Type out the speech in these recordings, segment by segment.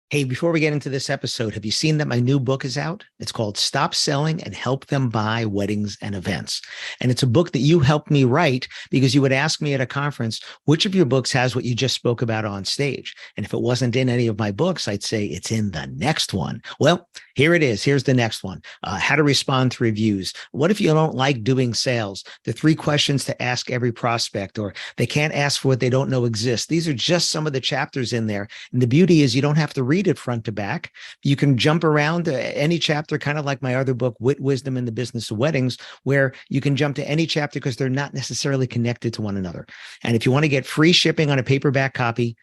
Hey, before we get into this episode, have you seen that my new book is out? It's called Stop Selling and Help Them Buy Weddings and Events. And it's a book that you helped me write because you would ask me at a conference, which of your books has what you just spoke about on stage? And if it wasn't in any of my books, I'd say it's in the next one. Well, here it is. Here's the next one. How to respond to reviews. What if you don't like doing sales? The 3 questions to ask every prospect, or they can't ask for what they don't know exists. These are just some of the chapters in there. And the beauty is you don't have to read it front to back. You can jump around to any chapter, kind of like my other book, Wit, Wisdom, and the Business of Weddings, where you can jump to any chapter because they're not necessarily connected to one another. And if you want to get free shipping on a paperback copy,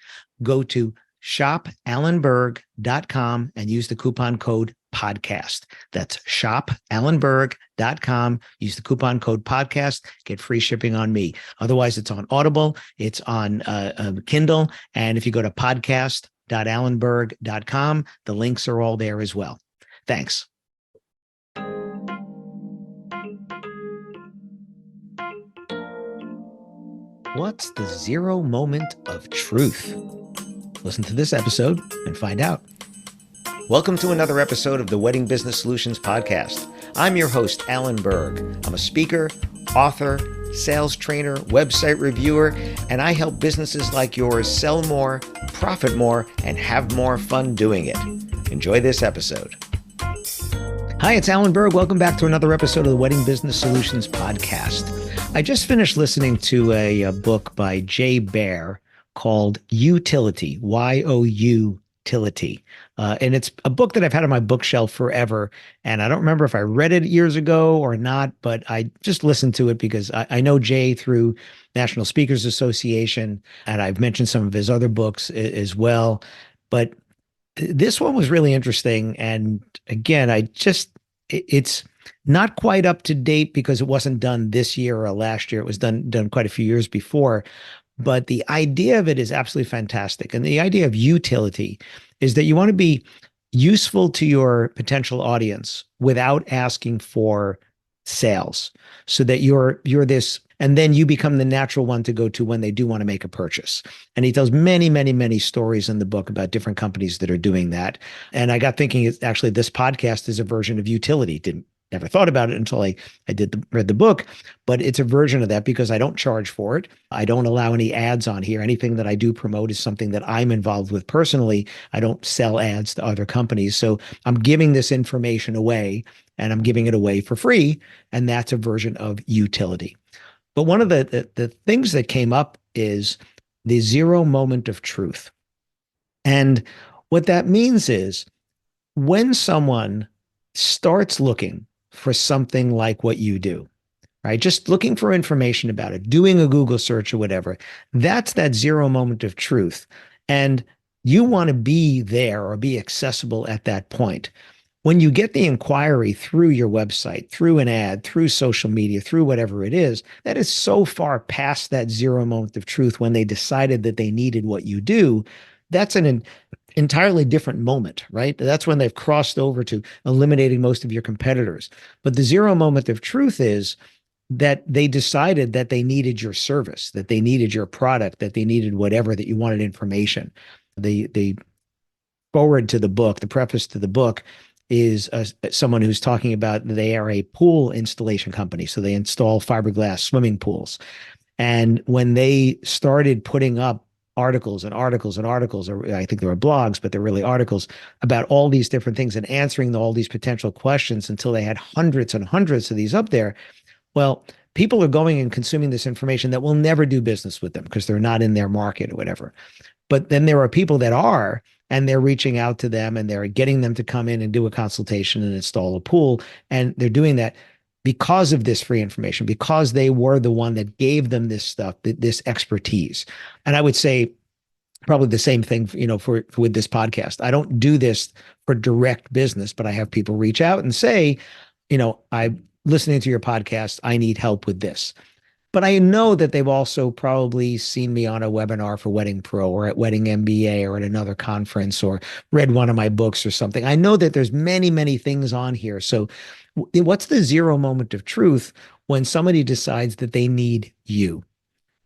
go to shopalanberg.com and use the coupon code podcast. That's shopalanberg.com. Use the coupon code podcast. Get free shipping on me. Otherwise, it's on Audible. It's on Kindle. And if you go to podcast.allenberg.com, the links are all there as well. Thanks. What's the zero moment of truth? Listen to this episode and find out. Welcome to another episode of the Wedding Business Solutions Podcast. I'm your host, Alan Berg. I'm a speaker, author, sales trainer, website reviewer, and I help businesses like yours sell more, profit more, and have more fun doing it. Enjoy this episode. Hi, it's Alan Berg. Welcome back to another episode of the Wedding Business Solutions Podcast. I just finished listening to a book by Jay Baer called Youtility, Youtility. And it's a book that I've had on my bookshelf forever. And I don't remember if I read it years ago or not, but I just listened to it because I know Jay through National Speakers Association, and I've mentioned some of his other books as well. But this one was really interesting. And again, it's not quite up to date because it wasn't done this year or last year. It was done quite a few years before. But the idea of it is absolutely fantastic. And the idea of utility is that you want to be useful to your potential audience without asking for sales, so that you're this, and then you become the natural one to go to when they do want to make a purchase. And he tells many, many, many stories in the book about different companies that are doing that. And I got thinking, it's actually, this podcast is a version of Youtility. Never thought about it until I read the book, but it's a version of that because I don't charge for it. I don't allow any ads on here. Anything that I do promote is something that I'm involved with personally. I don't sell ads to other companies. So I'm giving this information away, and I'm giving it away for free. And that's a version of Youtility. But one of the things that came up is the zero moment of truth. And what that means is when someone starts looking for something like what you do, right? Just looking for information about it, doing a Google search or whatever, that's that zero moment of truth. And you want to be there or be accessible at that point. When you get the inquiry through your website, through an ad, through social media, through whatever it is, that is so far past that zero moment of truth when they decided that they needed what you do. That's an entirely different moment, right? That's when they've crossed over to eliminating most of your competitors. But the zero moment of truth is that they decided that they needed your service, that they needed your product, that they needed whatever, that you wanted information. The forward to the book, the preface to the book, is someone who's talking about they are a pool installation company. So they install fiberglass swimming pools. And when they started putting up articles and articles and articles, or I think there were blogs, but they're really articles about all these different things and answering all these potential questions until they had hundreds and hundreds of these up there. Well, people are going and consuming this information that will never do business with them because they're not in their market or whatever. But then there are people that are, and they're reaching out to them and they're getting them to come in and do a consultation and install a pool. And they're doing that because of this free information, because they were the one that gave them this stuff, this expertise. And I would say probably the same thing, for with this podcast. I don't do this for direct business, but I have people reach out and say, I'm listening to your podcast. I need help with this. But I know that they've also probably seen me on a webinar for Wedding Pro or at Wedding MBA or at another conference or read one of my books or something. I know that there's many, many things on here. So what's the zero moment of truth when somebody decides that they need you?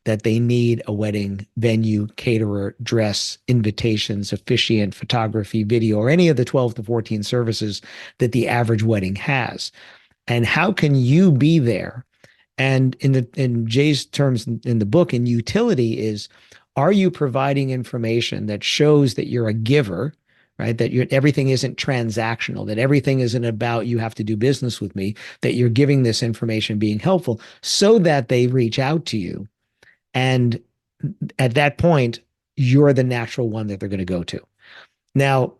that they need a wedding venue, caterer, dress, invitations, officiant, photography, video, or any of the 12 to 14 services that the average wedding has. And how can you be there? And in Jay's terms in the book, in Youtility is, are you providing information that shows that you're a giver, right? That everything isn't transactional, that everything isn't about you have to do business with me, that you're giving this information being helpful so that they reach out to you. And at that point, you're the natural one that they're going to go to. Now,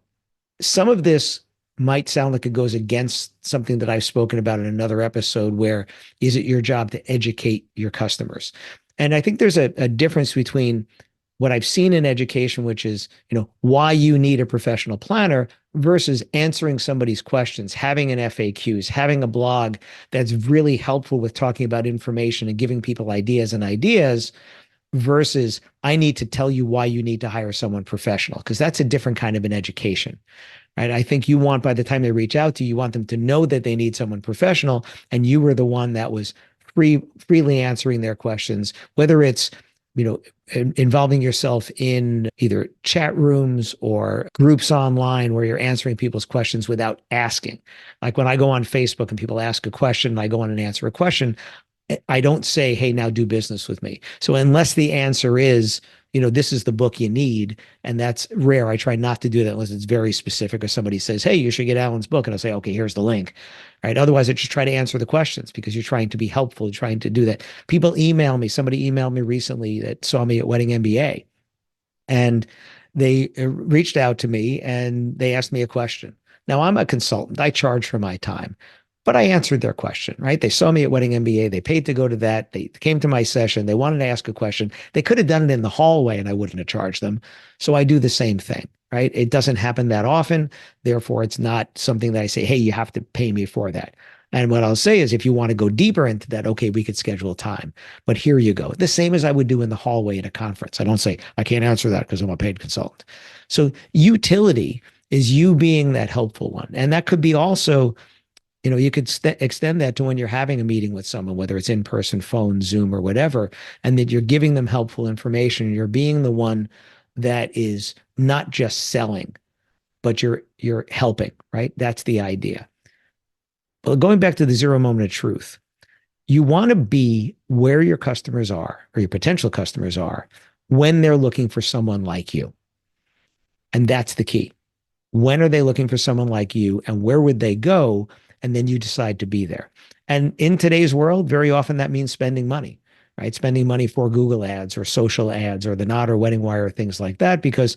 some of this might sound like it goes against something that I've spoken about in another episode, where is it your job to educate your customers? And I think there's a difference between what I've seen in education, which is, why you need a professional planner, versus answering somebody's questions, having an FAQs, having a blog that's really helpful with talking about information and giving people ideas, versus I need to tell you why you need to hire someone professional, because that's a different kind of an education. Right? I think you want, by the time they reach out to you, you want them to know that they need someone professional, and you were the one that was freely answering their questions, whether it's, involving yourself in either chat rooms or groups online where you're answering people's questions without asking. Like when I go on Facebook and people ask a question and I go on and answer a question, I don't say, hey, now do business with me. So unless the answer is, this is the book you need, and that's rare. I try not to do that unless it's very specific, or somebody says, hey, you should get Alan's book. And I'll say, okay, here's the link. Right. Otherwise, I just try to answer the questions because you're trying to be helpful, you're trying to do that. People email me. Somebody emailed me recently that saw me at Wedding MBA, and they reached out to me and they asked me a question. Now, I'm a consultant. I charge for my time. But I answered their question, right? They saw me at Wedding MBA. They paid to go to that. They came to my session. They wanted to ask a question. They could have done it in the hallway and I wouldn't have charged them. So I do the same thing, right? It doesn't happen that often. Therefore, it's not something that I say, hey, you have to pay me for that. And what I'll say is, if you want to go deeper into that, okay, we could schedule a time. But here you go. The same as I would do in the hallway at a conference. I don't say, I can't answer that because I'm a paid consultant. So Youtility is you being that helpful one. And that could be also, you could extend that to when you're having a meeting with someone, whether it's in person, phone, Zoom, or whatever, and that you're giving them helpful information. You're being the one that is not just selling, but you're helping, right? That's the idea. But going back to the 0 moment of truth, you want to be where your customers are, or your potential customers are, when they're looking for someone like you. And that's the key. When are they looking for someone like you, and where would they go? And then you decide to be there. And in today's world, very often that means spending money, right? Spending money for Google ads or social ads or the Knot or Wedding Wire, things like that. Because,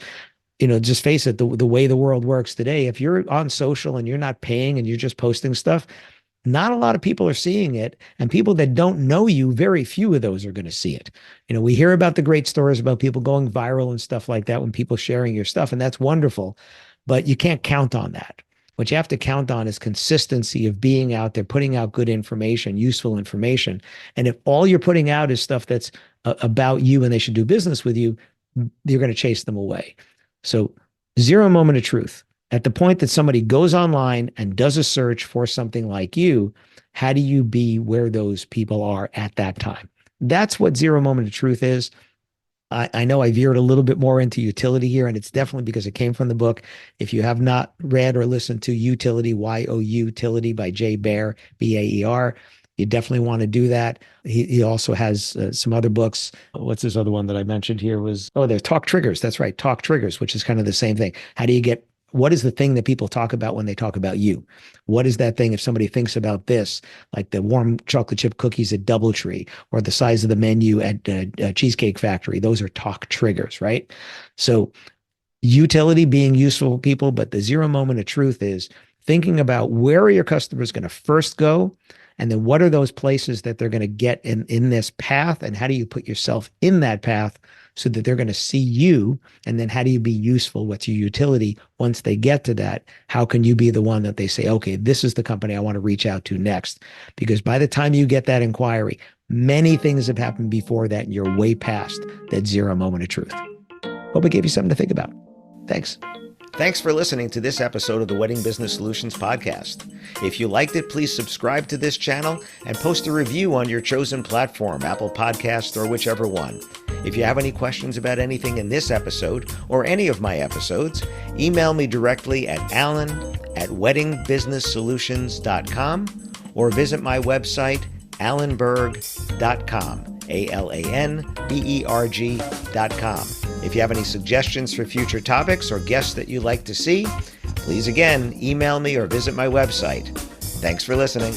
just face it, the way the world works today, if you're on social and you're not paying and you're just posting stuff, not a lot of people are seeing it. And people that don't know you, very few of those are going to see it. We hear about the great stories about people going viral and stuff like that when people sharing your stuff, and that's wonderful. But you can't count on that. What you have to count on is consistency of being out there, putting out good information, useful information. And if all you're putting out is stuff that's about you and they should do business with you, you're going to chase them away. So 0 moment of truth. At the point that somebody goes online and does a search for something like you, how do you be where those people are at that time? That's what 0 moment of truth is. I know I veered a little bit more into Youtility here, and it's definitely because it came from the book. If you have not read or listened to Youtility, Youtility by Jay Baer, Baer, you definitely want to do that. He also has some other books. What's this other one that I mentioned here there's Talk Triggers. That's right. Talk Triggers, which is kind of the same thing. What is the thing that people talk about when they talk about you? What is that thing if somebody thinks about this, like the warm chocolate chip cookies at Doubletree or the size of the menu at Cheesecake Factory? Those are talk triggers, right? So Youtility, being useful to people, but the 0 moment of truth is thinking about where are your customers going to first go, and then what are those places that they're going to get in this path, and how do you put yourself in that path so that they're going to see you, and then how do you be useful? What's your utility once they get to that? How can you be the one that they say, okay, this is the company I want to reach out to next? Because by the time you get that inquiry, many things have happened before that, and you're way past that 0 moment of truth. Hope it gave you something to think about. Thanks. Thanks for listening to this episode of the Wedding Business Solutions podcast. If you liked it, please subscribe to this channel and post a review on your chosen platform, Apple Podcasts or whichever one. If you have any questions about anything in this episode or any of my episodes, email me directly at alan@weddingbusinesssolutions.com or visit my website, alanberg.com, alanberg.com. If you have any suggestions for future topics or guests that you'd like to see, please again email me or visit my website. Thanks for listening.